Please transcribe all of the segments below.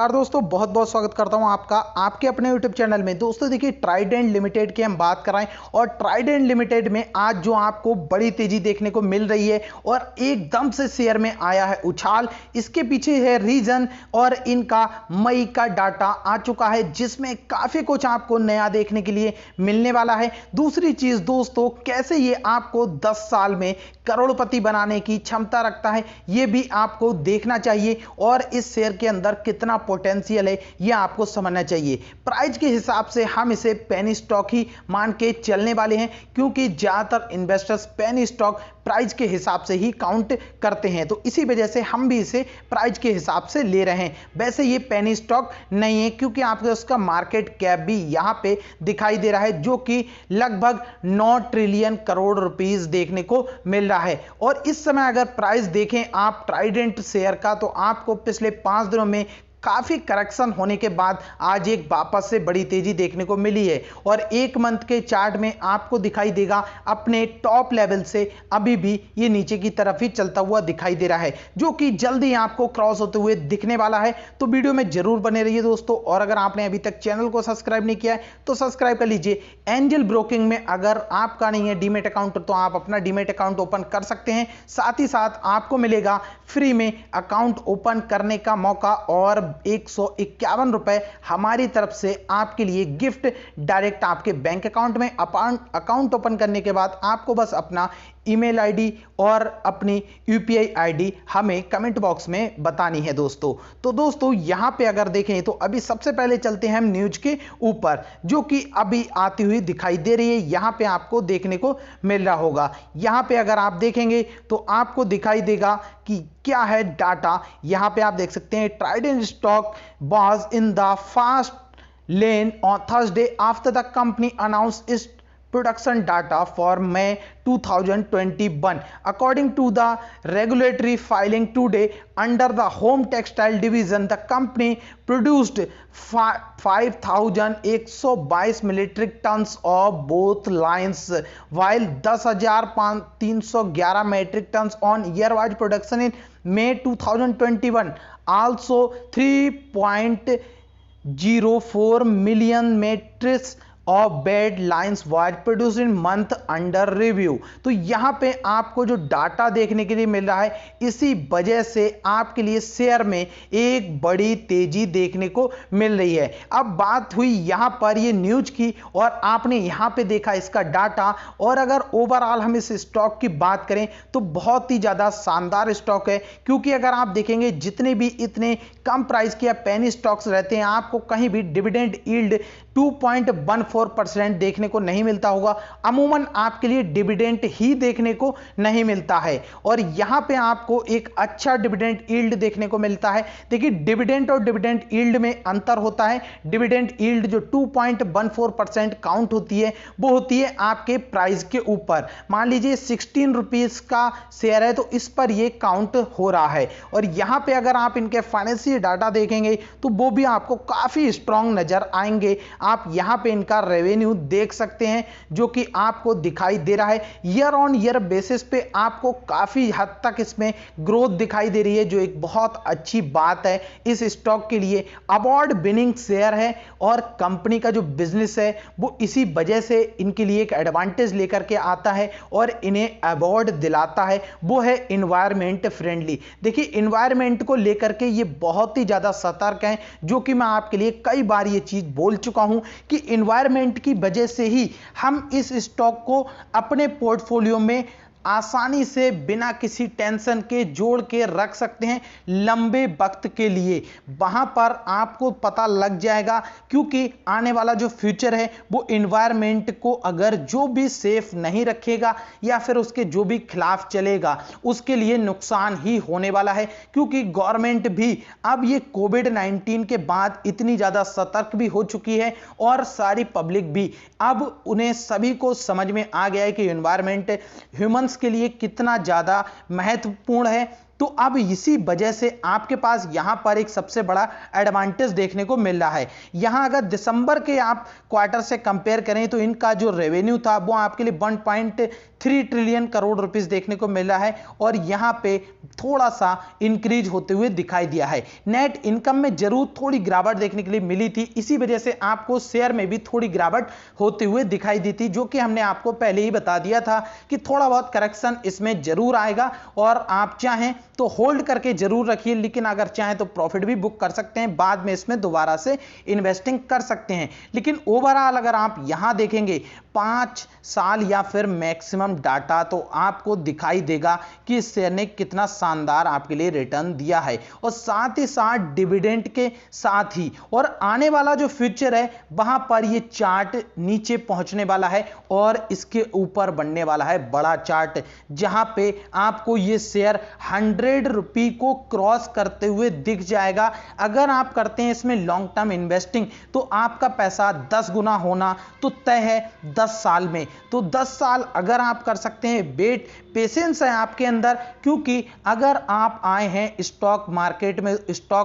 यार दोस्तों बहुत बहुत स्वागत करता हूं आपका आपके अपने YouTube चैनल में। दोस्तों देखिए ट्राइडेंट लिमिटेड की हम बात कर रहे हैं और ट्राइडेंट लिमिटेड में आज जो आपको बड़ी तेजी देखने को मिल रही है और एकदम से शेयर में आया है उछाल। इसके पीछे है रीजन और इनका मई का डाटा आ चुका है जिसमें काफी कुछ आपको नया देखने के लिए मिलने वाला है। दूसरी चीज दोस्तों, कैसे ये आपको 10 साल में करोड़पति बनाने की क्षमता रखता है ये भी आपको देखना चाहिए और इस शेयर के अंदर कितना पोटेंशियल है यह आपको समझना चाहिए। प्राइस के हिसाब से हम इसे पेनी स्टॉक ही मान के चलने वाले हैं क्योंकि ज्यादातर इन्वेस्टर्स पेनी स्टॉक प्राइस के हिसाब से ही काउंट करते हैं, तो इसी वजह से हम भी इसे प्राइस के हिसाब से ले रहे हैं। वैसे ये पेनी स्टॉक नहीं है क्योंकि आपको उसका मार्केट कैप भी यहां पे दिखाई दे रहा है जो कि लगभग 9 ट्रिलियन करोड़ रुपीस देखने को मिल रहा है। और इस समय अगर प्राइस देखें आप ट्राइडेंट शेयर का तो आपको पिछले 5 दिनों में काफी करेक्शन होने के बाद आज एक वापस से बड़ी तेजी देखने को मिली है और एक मंथ के चार्ट में आपको दिखाई देगा अपने टॉप लेवल से अभी भी ये नीचे की तरफ ही चलता हुआ दिखाई दे रहा है जो कि जल्दी आपको क्रॉस होते हुए दिखने वाला है। तो वीडियो में जरूर बने रहिए दोस्तों, और अगर आपने अभी तक चैनल को सब्सक्राइब नहीं किया है तो सब्सक्राइब कर लीजिए। एंजल ब्रोकिंग में अगर आपका नहीं है डीमेट अकाउंट तो आप अपना डीमेट अकाउंट ओपन कर सकते हैं। साथ ही साथ आपको मिलेगा फ्री में अकाउंट ओपन करने का मौका और 151 रुपए हमारी तरफ से आपके लिए गिफ्ट डायरेक्ट आपके बैंक अकाउंट में। अकाउंट ओपन करने के बाद आपको बस अपना ईमेल आईडी और अपनी यूपीआई आईडी हमें कमेंट बॉक्स में बतानी है दोस्तों। तो दोस्तों यहां पे अगर देखें तो अभी सबसे पहले चलते हैं हम न्यूज के ऊपर जो कि अभी आती हुई दिखाई दे रही है। यहां पे आपको देखने को मिल रहा होगा, यहां पे अगर आप देखेंगे तो आपको दिखाई देगा कि क्या है डाटा। यहां पे आप देख सकते हैं Trident stock was in the fast lane on Thursday after the company announced it's production data for May 2021 according to the regulatory filing today under the home textile division. The company produced 5,122 metric tons of both lines while 10,311 metric tons on year-wise production in May 2021. Also 3.04 million metric of bed lines was produce in month under review. तो यहां पे आपको जो data देखने के लिए मिल रहा है इसी वजह से आपके लिए शेयर में एक बड़ी तेजी देखने को मिल रही है। अब बात हुई यहां पर ये न्यूज की और आपने यहां पे देखा इसका डाटा, और अगर ओवरऑल हम इस स्टॉक की बात करें तो बहुत ही ज्यादा शानदार स्टॉक है क्योंकि अगर आप देखेंगे जितने भी इतने कम प्राइस के पेनी स्टॉक्स रहते हैं आपको कहीं भी डिविडेंड यील्ड 2.14% देखने को नहीं मिलता होगा। अमूमन आपके लिए डिविडेंड ही देखने को नहीं मिलता है और यहां पे आपको एक अच्छा डिविडेंड यील्ड देखने को मिलता है। देखिए डिविडेंड और डिविडेंड यील्ड में अंतर होता है। डिविडेंड यील्ड जो 2.14% काउंट होती है वो होती है आपके प्राइस के ऊपर। मान लीजिए 16 रुपीज का शेयर है तो इस पर ये काउंट हो रहा है। और यहां पे अगर आप इनके फाइनेंशियल डाटा देखेंगे तो वो भी आपको काफी स्ट्रांग नजर आएंगे। आप यहां पे इनका रेवेन्यू देख सकते हैं जो कि आपको दिखाई दे रहा है। ईयर ऑन ईयर बेसिस पे आपको काफी हद तक इसमें ग्रोथ दिखाई दे रही है जो एक बहुत अच्छी बात है इस स्टॉक के लिए। अवार्ड विनिंग शेयर है और कंपनी का जो बिजनेस है वो इसी वजह से इनके लिए एक एडवांटेज लेकर के आता है और इन्हें अवार्ड दिलाता है, वो है इन्वायरमेंट फ्रेंडली। देखिए इन्वायरमेंट को लेकर के ये बहुत ही ज्यादा सतर्क हैं जो कि मैं आपके लिए कई बार ये चीज बोल चुका हूं कि इन्वायरमेंट की वजह से ही हम इस स्टॉक को अपने पोर्टफोलियो में आसानी से बिना किसी टेंशन के जोड़ के रख सकते हैं लंबे वक्त के लिए। वहां पर आपको पता लग जाएगा क्योंकि आने वाला जो फ्यूचर है वो इन्वायरमेंट को अगर जो भी सेफ नहीं रखेगा या फिर उसके जो भी खिलाफ चलेगा उसके लिए नुकसान ही होने वाला है। क्योंकि गवर्नमेंट भी अब ये कोविड-19 के बाद इतनी ज्यादा सतर्क भी हो चुकी है और सारी पब्लिक भी अब उन्हें सभी को समझ में आ गया है कि इन्वायरमेंट ह्यूमन के लिए कितना ज्यादा महत्वपूर्ण है। तो अब इसी वजह से आपके पास यहां पर एक सबसे बड़ा एडवांटेज देखने को मिल रहा है। यहां अगर दिसंबर के आप क्वार्टर से कंपेयर करें तो इनका जो रेवेन्यू था वो आपके लिए 1.3 ट्रिलियन करोड़ रुपीस देखने को मिल रहा है और यहां पे थोड़ा सा इंक्रीज होते हुए दिखाई दिया है। नेट इनकम में जरूर थोड़ी गिरावट देखने के लिए मिली थी, इसी वजह से आपको शेयर में भी थोड़ी गिरावट होते हुए दिखाई दी थी, जो कि हमने आपको पहले ही बता दिया था कि थोड़ा बहुत करेक्शन इसमें जरूर आएगा और आप चाहें तो होल्ड करके जरूर रखिए, लेकिन अगर चाहें तो प्रॉफिट भी बुक कर सकते हैं, बाद में इसमें दोबारा से इन्वेस्टिंग कर सकते हैं। लेकिन ओवरऑल अगर आप यहां देखेंगे 5 साल या फिर मैक्सिमम डाटा तो आपको दिखाई देगा कि इस शेयर ने कितना शानदार आपके लिए रिटर्न दिया है और साथ ही साथ डिविडेंड के साथ ही, और आने वाला जो फ्यूचर है वहां पर ये चार्ट नीचे पहुंचने वाला है और इसके ऊपर बनने वाला है बड़ा चार्ट, जहां पे आपको ये शेयर 100 रुपए को क्रॉस करते हुए दिख जाएगा। अगर आप करते हैं इसमें लॉन्ग टर्म इन्वेस्टिंग तो आपका पैसा 10 गुना होना तो तय है 10 साल में। तो 10 साल अगर आप कर सकते हैं, वेट पेशेंस है आपके अंदर, क्योंकि अगर आप आए हैं स्टॉक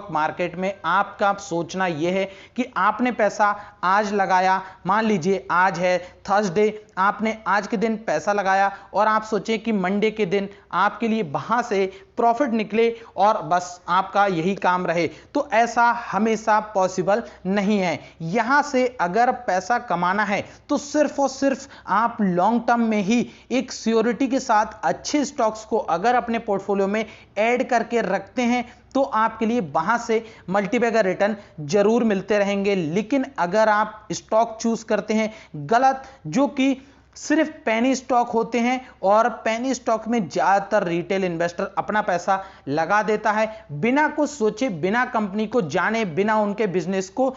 मार्केट में आपका सोचना यह है कि आपने पैसा आज लगाया, मान लीजिए आज है थर्सडे, आपने आज के दिन पैसा लगाया और आप सोचें कि मंडे के दिन आपके लिए वहां से प्रॉफिट निकले और बस आपका यही काम रहे, तो ऐसा हमेशा पॉसिबल नहीं है। यहां से अगर पैसा कमाना है तो सिर्फ और सिर्फ आप लॉन्ग टर्म में ही एक सिक्योरिटी के साथ अच्छे स्टॉक्स को अगर अपने पोर्टफोलियो में ऐड करके रखते हैं तो आपके लिए वहां से मल्टीबैगर रिटर्न जरूर मिलते रहेंगे। लेकिन अगर आप स्टॉक चूज करते हैं गलत, जो कि सिर्फ पेनी स्टॉक होते हैं और पेनी स्टॉक में ज्यादातर रिटेल इन्वेस्टर अपना पैसा लगा देता है बिना कुछ सोचे, बिना कंपनी को जाने, बिना उनके बिजनेस को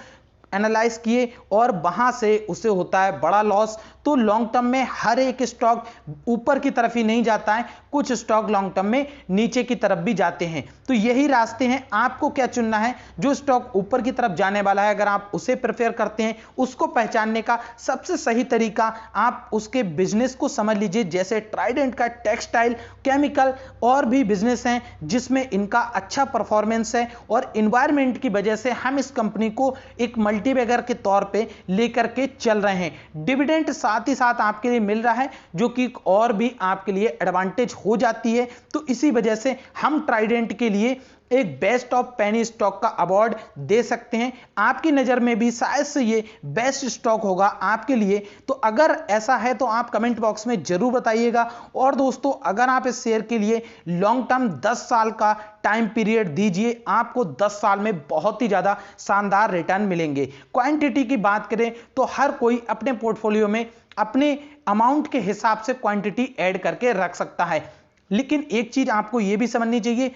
एनालाइज किए, और वहां से उसे होता है बड़ा लॉस। तो लॉन्ग टर्म में हर एक स्टॉक ऊपर की तरफ ही नहीं जाता है, कुछ स्टॉक लॉन्ग टर्म में नीचे की तरफ भी जाते हैं। तो यही रास्ते हैं, आपको क्या चुनना है। जो स्टॉक ऊपर की तरफ जाने वाला है अगर आप उसे प्रेफर करते हैं, उसको पहचानने का सबसे सही तरीका आप उसके बिजनेस को समझ लीजिए। जैसे ट्राइडेंट का टेक्सटाइल, केमिकल और भी बिजनेस हैं जिसमें इनका अच्छा परफॉर्मेंस है और एनवायरनमेंट की वजह से हम इस कंपनी को एक मल्टीबैगर के तौर पे लेकर के चल रहे हैं। डिविडेंड साथ ही साथ आपके लिए मिल रहा है, जो कि और भी आपके लिए एडवांटेज हो जाती है। तो इसी वजह से हम ट्राइडेंट के लिए एक बेस्ट ऑफ पेनी स्टॉक का अवार्ड दे सकते हैं। आपकी नजर में भी शायद से ये बेस्ट स्टॉक होगा आपके लिए। तो अगर ऐसा है तो आप कमेंट बॉक्स में जरूर बताइएगा। और दोस्तों, अगर आप इस शेयर के लिए लॉन्ग टर्म 10 साल का टाइम पीरियड दीजिए, आपको 10 साल में बहुत ही ज्यादा शानदार रिटर्न मिलेंगे। क्वांटिटी की बात करें तो हर कोई अपने पोर्टफोलियो में अपने अमाउंट के हिसाब से क्वांटिटी ऐड करके रख सकता है, लेकिन एक चीज आपको यह भी समझनी चाहिए,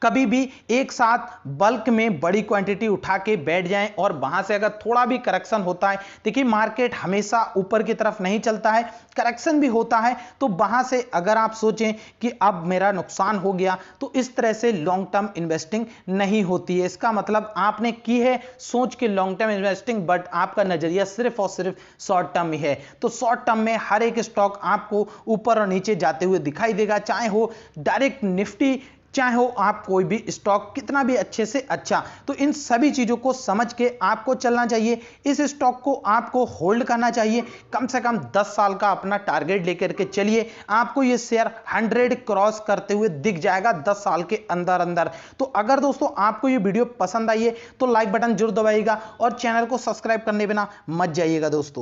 कभी भी एक साथ बल्क में बड़ी क्वांटिटी उठा के बैठ जाएं और वहां से अगर थोड़ा भी करेक्शन होता है, देखिए मार्केट हमेशा ऊपर की तरफ नहीं चलता है, करेक्शन भी होता है, तो वहां से अगर आप सोचें कि अब मेरा नुकसान हो गया, तो इस तरह से लॉन्ग टर्म इन्वेस्टिंग नहीं होती है। इसका मतलब आपने की है सोच के लॉन्ग टर्म इन्वेस्टिंग, बट आपका नजरिया सिर्फ और सिर्फ शॉर्ट टर्म ही है। तो शॉर्ट टर्म में हर एक स्टॉक आपको ऊपर और नीचे जाते हुए दिखाई देगा, चाहे हो डायरेक्ट निफ्टी, चाहे हो आप कोई भी स्टॉक कितना भी अच्छे से अच्छा। तो इन सभी चीजों को समझ के आपको चलना चाहिए। इस स्टॉक को आपको होल्ड करना चाहिए, कम से कम 10 साल का अपना टारगेट लेकर के चलिए, आपको ये शेयर 100 क्रॉस करते हुए दिख जाएगा 10 साल के अंदर अंदर। तो अगर दोस्तों आपको ये वीडियो पसंद आई है तो लाइक बटन जरूर दबाइएगा और चैनल को सब्सक्राइब करने बिना मत जाइएगा दोस्तों।